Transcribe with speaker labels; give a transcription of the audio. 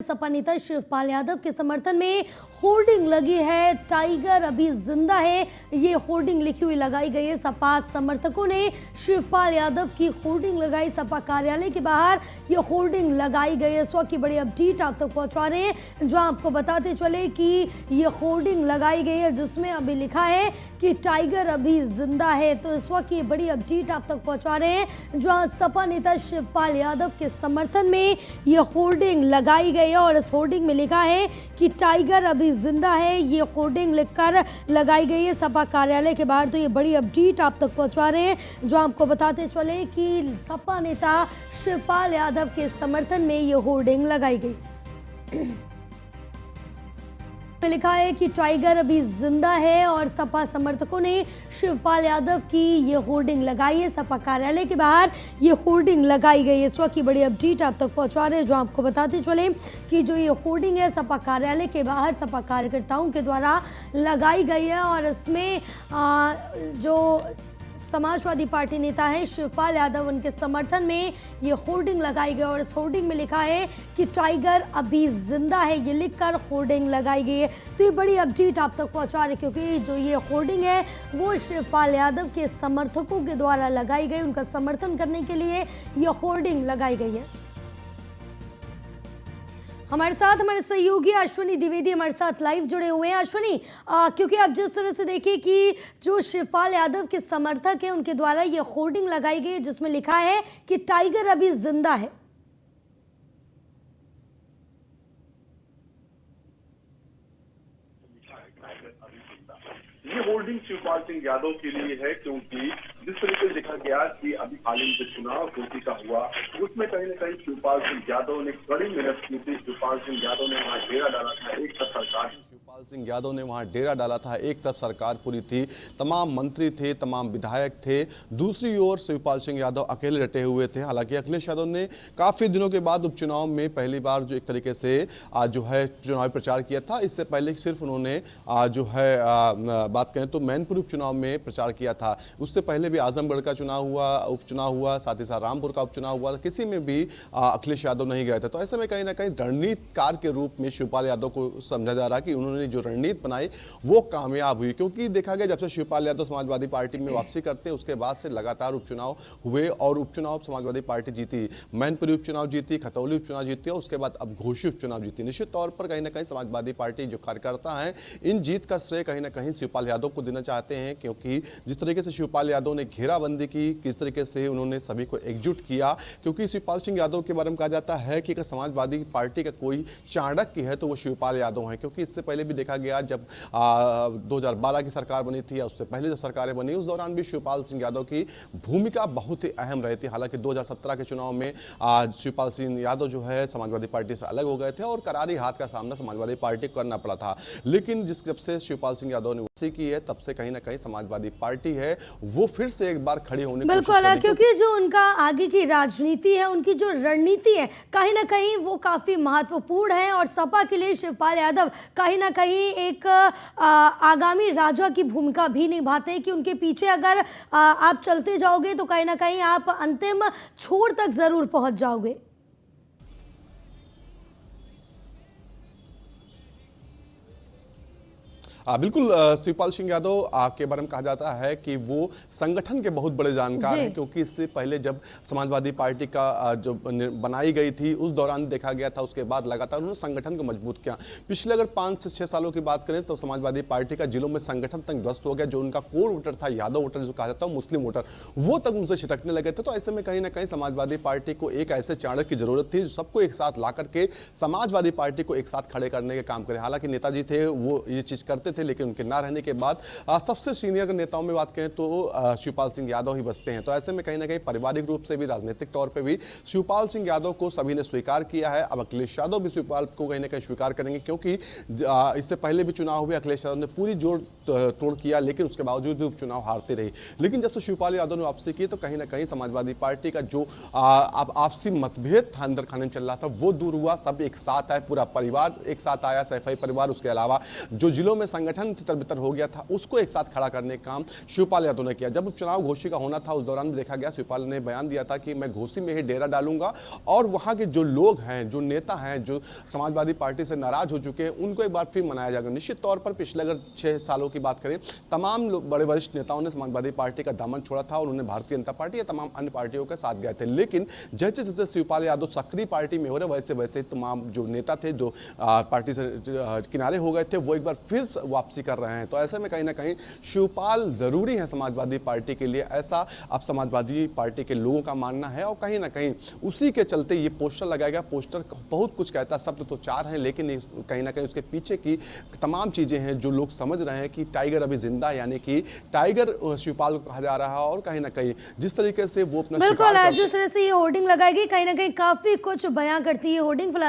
Speaker 1: सपा नेता शिवपाल यादव के समर्थन में होर्डिंग लगी है, टाइगर अभी जिंदा है। ये होर्डिंग लिखी हुई लगाई गई है। सपा समर्थकों ने शिवपाल यादव की होर्डिंग लगाई। सपा कार्यालय के बाहर ये होर्डिंग लगाई गई है। इस वक्त की बड़ी अपडेट आप तक पहुंचा रहे हैं, जो आपको बताते चले कि ये होर्डिंग लगाई गई है जिसमें अभी लिखा है कि टाइगर अभी जिंदा है। तो इस वक्त की बड़ी अपडेट आप तक पहुंचा रहे हैं, जहां सपा नेता शिवपाल यादव के समर्थन में ये होर्डिंग लगाई गई और इस होर्डिंग में लिखा है कि टाइगर अभी जिंदा है। ये होर्डिंग लिखकर लगाई गई है सपा कार्यालय के बाहर। तो ये बड़ी अपडेट आप तक पहुंचा रहे हैं, जो आपको बताते चले कि सपा नेता शिवपाल यादव के समर्थन में ये होर्डिंग लगाई गई। में लिखा है कि टाइगर अभी जिंदा है और सपा समर्थकों ने शिवपाल यादव की ये होर्डिंग लगाई है। सपा कार्यालय के बाहर ये होर्डिंग लगाई गई है। इस वक्त की बड़ी अपडेट आप तक पहुंचा रहे हैं, जो आपको बताते चले कि जो ये होर्डिंग है सपा कार्यालय के बाहर सपा कार्यकर्ताओं के द्वारा लगाई गई है और इसमें जो समाजवादी पार्टी नेता है शिवपाल यादव, उनके समर्थन में ये होर्डिंग लगाई गई और इस होर्डिंग में लिखा है कि टाइगर अभी जिंदा है। ये लिखकर होर्डिंग लगाई गई है। तो ये बड़ी अपडेट आप तक पहुंचा रहे, क्योंकि जो ये होर्डिंग है वो शिवपाल यादव के समर्थकों के द्वारा लगाई गई। उनका समर्थन करने के लिए ये होर्डिंग लगाई गई है। हमारे साथ हमारे सहयोगी अश्विनी द्विवेदी हमारे साथ लाइव जुड़े हुए हैं। अश्विनी, क्योंकि आप जिस तरह से देखिए कि जो शिवपाल यादव के समर्थक हैं उनके द्वारा ये होर्डिंग लगाई गई जिसमें लिखा है कि टाइगर अभी जिंदा है।
Speaker 2: ये होर्डिंग शिवपाल सिंह यादव के लिए है, क्योंकि जिस तरीके से देखा गया कि अभी हाल ही में चुनाव कुर्सी का हुआ, उसमें कहीं न कहीं शिवपाल सिंह यादव ने कड़ी मेहनत की थी। शिवपाल सिंह यादव ने वहाँ डेरा डाला था। एक तरफ सरकार शिवपाल सिंह यादव ने वहाँ डेरा डाला था, एक तरफ सरकार पूरी थी, तमाम मंत्री थे, तमाम विधायक थे। दूसरी ओर शिवपाल सिंह यादव अकेले डटे हुए थे। हालांकि अखिलेश यादव ने काफी दिनों के बाद उपचुनाव में पहली बार जो एक तरीके से जो है चुनावी प्रचार किया था। इससे पहले सिर्फ उन्होंने जो है बात करें तो मैनपुर उपचुनाव में प्रचार किया था। उससे पहले भी आजमगढ़ का उपचुनाव हुआ, साथ ही साथ रामपुर का उपचुनाव हुआ, किसी में भी अखिलेश यादव नहीं गए थे। तो ऐसे में कहीं ना कहीं रणनीतिकार के रूप में शिवपाल यादव को समझा जा रहा कि उन्होंने जो रणनीति बनाई वो कामयाब हुई, क्योंकि देखा गया जब से शिवपाल यादव समाजवादी पार्टी में वापसी करते हैं उसके बाद से लगातार उपचुनाव हुए और उपचुनाव समाजवादी पार्टी जीती। मैनपुरी उपचुनाव जीती, खतौली उपचुनाव जीती और उसके बाद अब घोषी उपचुनाव जीती। निश्चित तौर पर कहीं ना कहीं समाजवादी पार्टी जो कार्यकर्ता हैं इन जीत का श्रेय कहीं ना कहीं शिवपाल यादव को देना चाहते हैं, क्योंकि जिस तरीके से शिवपाल यादव ने घेराबंदी की, किस तरीके से उन्होंने सभी को एकजुट किया। क्योंकि शिवपाल सिंह यादव के बारे में कहा जाता है कि अगर समाजवादी पार्टी का कोई चाणक्य है तो वो शिवपाल यादव है, क्योंकि इससे पहले भी देखा गया जब 2012 की सरकार बनी थी या उससे पहले जब सरकारें बनी उस दौरान भी शिवपाल सिंह यादव की भूमिका बहुत ही अहम रही थी। हालांकि 2017 के चुनाव में शिवपाल सिंह यादव जो है समाजवादी पार्टी से अलग हो गए थे और करारी हाथ का सामना समाजवादी पार्टी को करना पड़ा था। लेकिन जब से शिवपाल सिंह यादव ने वापसी की है तब से कहीं ना कहीं समाजवादी पार्टी है वो फिर से एक बार खड़ी होने की कोशिश कर रही है।
Speaker 1: क्योंकि जो उनका आगे की राजनीति है, उनकी जो रणनीति है कहीं ना कहीं वो काफी महत्वपूर्ण है और सपा के लिए शिवपाल यादव कहीं ना कहीं एक आगामी राजा की भूमिका भी निभाते हैं कि उनके पीछे अगर आप चलते जाओगे तो कहीं ना कहीं आप अंतिम छोर तक जरूर पहुंच जाओगे।
Speaker 2: बिल्कुल, शिवपाल सिंह यादव के बारे में कहा जाता है कि वो संगठन के बहुत बड़े जानकार हैं, क्योंकि इससे पहले जब समाजवादी पार्टी का जो बनाई गई थी उस दौरान देखा गया था, उसके बाद लगातार उन्होंने संगठन को मजबूत किया। पिछले अगर 5 से 6 सालों की बात करें तो समाजवादी पार्टी का जिलों में संगठन तक ध्वस्त हो गया। जो उनका कोर वोटर था, यादव वोटर जो कहा जाता है, मुस्लिम वोटर, वो तक उनसे छिटकने लगे थे। तो ऐसे में कहीं ना कहीं समाजवादी पार्टी को एक ऐसे चाणक्य की जरूरत थी जो सबको एक साथ ला करके समाजवादी पार्टी को एक साथ खड़े करने के काम करे। हालांकि नेताजी थे वो ये चीज करते थे, लेकिन उनके ना रहने के बाद सबसे सीनियर नेताओं में बात करें तो शिवपाल सिंह यादव ही बचते हैं। तो ऐसे में कहीं ना कहीं पारिवारिक रूप से भी, राजनीतिक तौर पे भी शिवपाल सिंह यादव को सभी ने स्वीकार किया है। अब अखिलेश यादव भी शिवपाल को कहीं ना कहीं स्वीकार करेंगे, क्योंकि इससे पहले भी चुनाव हुए, अखिलेश यादव ने पूरी जोड़ तोड़ किया, लेकिन उसके बावजूद भी उपचुनाव हारते रही। लेकिन जब से शिवपाल यादव ने वापसी की तो कहीं ना कहीं समाजवादी पार्टी का जो आपसी मतभेद था, अंदर खाने में चल रहा था, वो दूर हुआ। सब एक साथ आए, पूरा परिवार एक साथ आया, सैफई परिवार। उसके अलावा जो जिलों में संगठन
Speaker 3: संगठन तितर-बितर हो गया था, उसको एक साथ खड़ा करने का काम शिवपाल यादव ने किया। जब उपचुनाव घोषित का होना था, उस दौरान भी देखा गया शिवपाल ने बयान दिया था कि मैं घोसी में ही डेरा डालूंगा और वहां के जो लोग हैं, जो नेता हैं, जो समाजवादी पार्टी से नाराज हो चुके हैं, उनको एक बार फिर मनाया जाएगा। निश्चित तौर पर पिछले अगर 6 सालों की बात करें, तमाम बड़े वरिष्ठ नेताओं ने समाजवादी पार्टी का दामन छोड़ा था और उन्हें भारतीय जनता पार्टी या तमाम अन्य पार्टियों के साथ गए थे। लेकिन जैसे जैसे शिवपाल यादव सक्रिय पार्टी में हो रहे, वैसे वैसे तमाम जो नेता थे जो पार्टी से किनारे हो गए थे, वो एक बार फिर वापसी कर रहे हैं। तो ऐसे में कहीं ना कहीं शिवपाल जरूरी है समाजवादी पार्टी के लिए, ऐसा अब समाजवादी पार्टी के लोगों का मानना है। और कहीं ना कहीं उसी के चलते ये पोस्टर लगाया गया। पोस्टर बहुत कुछ कहता है, शब्द तो 4 हैं, लेकिन कहीं ना कहीं उसके पीछे की तमाम चीजें हैं जो लोग समझ रहे हैं कि टाइगर अभी जिंदा, यानी कि टाइगर शिवपाल को कहा जा रहा है। और कहीं ना कहीं जिस तरीके से वो अपना
Speaker 1: बिल्कुल, जिस तरह से ये होर्डिंग लगाएगी कहीं ना कहीं काफी कुछ बयां करती है होर्डिंग। फिलहाल